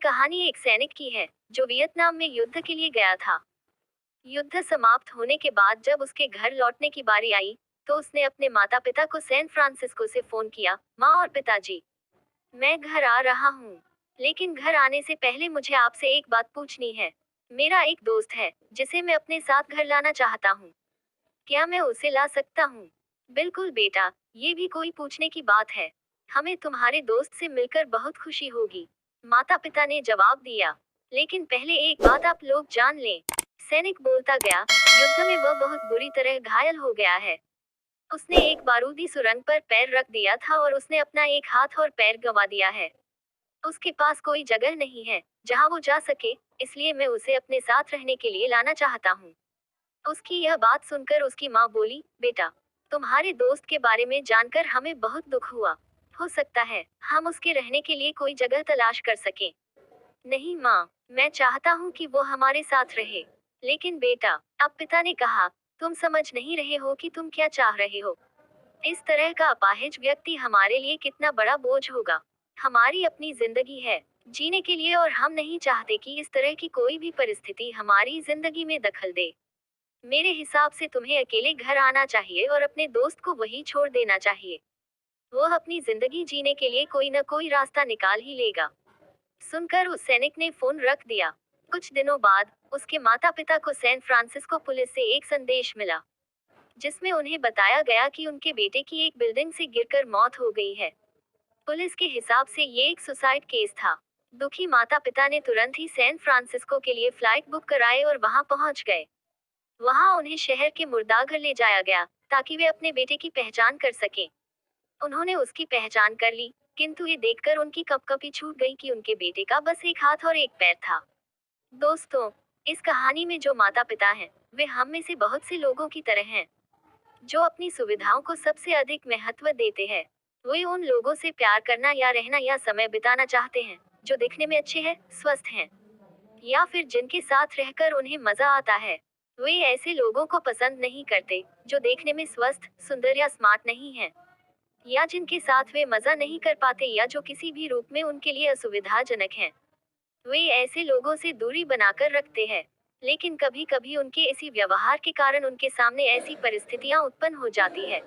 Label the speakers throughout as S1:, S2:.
S1: कहानी एक सैनिक की है जो वियतनाम में युद्ध के लिए गया था। युद्ध समाप्त होने के बाद जब उसके घर लौटने की बारी आई, तो उसने अपने माता पिता को सैन फ्रांसिस्को से फोन किया। माँ और पिताजी, मैं घर आ रहा हूँ, लेकिन घर आने से पहले मुझे आपसे एक बात पूछनी है। मेरा एक दोस्त है जिसे मैं अपने साथ घर लाना चाहता हूँ। क्या मैं उसे ला सकता हूँ? बिल्कुल बेटा, ये भी कोई पूछने की बात है। हमें तुम्हारे दोस्त से मिलकर बहुत खुशी होगी, माता पिता ने जवाब दिया। लेकिन पहले एक बात आप लोग जान लें, सैनिक बोलता गया, युद्ध में वह बहुत बुरी तरह घायल हो गया है। उसने एक बारूदी सुरंग पर पैर रख दिया था और उसने अपना एक हाथ और पैर गंवा दिया है। उसके पास कोई जगह नहीं है जहां वो जा सके, इसलिए मैं उसे अपने साथ रहने के लिए लाना चाहता हूँ। उसकी यह बात सुनकर उसकी माँ बोली, बेटा, तुम्हारे दोस्त के बारे में जानकर हमें बहुत दुख हुआ। हो सकता है हम उसके रहने के लिए कोई जगह तलाश कर सकें। नहीं माँ, मैं चाहता हूँ कि वो हमारे साथ रहे। लेकिन बेटा, अब पिता ने कहा, तुम समझ नहीं रहे हो कि तुम क्या चाह रहे हो। इस तरह का अपाहिज व्यक्ति हमारे लिए कितना बड़ा बोझ होगा। हमारी अपनी जिंदगी है जीने के लिए और हम नहीं चाहते कि इस तरह की कोई भी परिस्थिति हमारी जिंदगी में दखल दे। मेरे हिसाब से तुम्हें अकेले घर आना चाहिए और अपने दोस्त को वहीं छोड़ देना चाहिए। वह अपनी जिंदगी जीने के लिए कोई न कोई रास्ता निकाल ही लेगा। सुनकर उस सैनिक ने फोन रख दिया। कुछ दिनों बाद उसके माता पिता को सैन फ्रांसिस्को पुलिस से एक संदेश मिला, जिसमें उन्हें बताया गया कि उनके बेटे की एक बिल्डिंग से गिरकर मौत हो गई है। पुलिस के हिसाब से ये एक सुसाइड केस था। दुखी माता पिता ने तुरंत ही सैन फ्रांसिस्को के लिए फ्लाइट बुक कराई और वहां पहुंच गए। वहां उन्हें शहर के मुर्दाघर ले जाया गया ताकि वे अपने बेटे की पहचान कर सकें। उन्होंने उसकी पहचान कर ली, किंतु ये देखकर उनकी कपकपी छूट गई कि उनके बेटे का बस एक हाथ और एक पैर था। दोस्तों, इस कहानी में जो माता पिता हैं, वे हम में से बहुत से लोगों की तरह हैं, जो अपनी सुविधाओं को सबसे अधिक महत्व देते हैं। वे उन लोगों से प्यार करना या रहना या समय बिताना चाहते हैं जो दिखने में अच्छे हैं, स्वस्थ हैं, या फिर जिनके साथ रहकर उन्हें मजा आता है। वे ऐसे लोगों को पसंद नहीं करते जो देखने में स्वस्थ, सुंदर या स्मार्ट नहीं हैं, या जिनके साथ वे मजा नहीं कर पाते या जो किसी भी रूप में उनके लिए असुविधाजनक हैं। वे ऐसे लोगों से दूरी बनाकर रखते हैं। लेकिन कभी कभी उनके इसी व्यवहार के कारण उनके सामने ऐसी परिस्थितियां उत्पन्न हो जाती है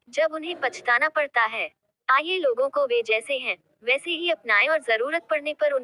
S1: जब उन्हें पछताना पड़ता है। आइए लोगों को वे जैसे हैं वैसे ही अपनाएं और जरूरत पड़ने पर उन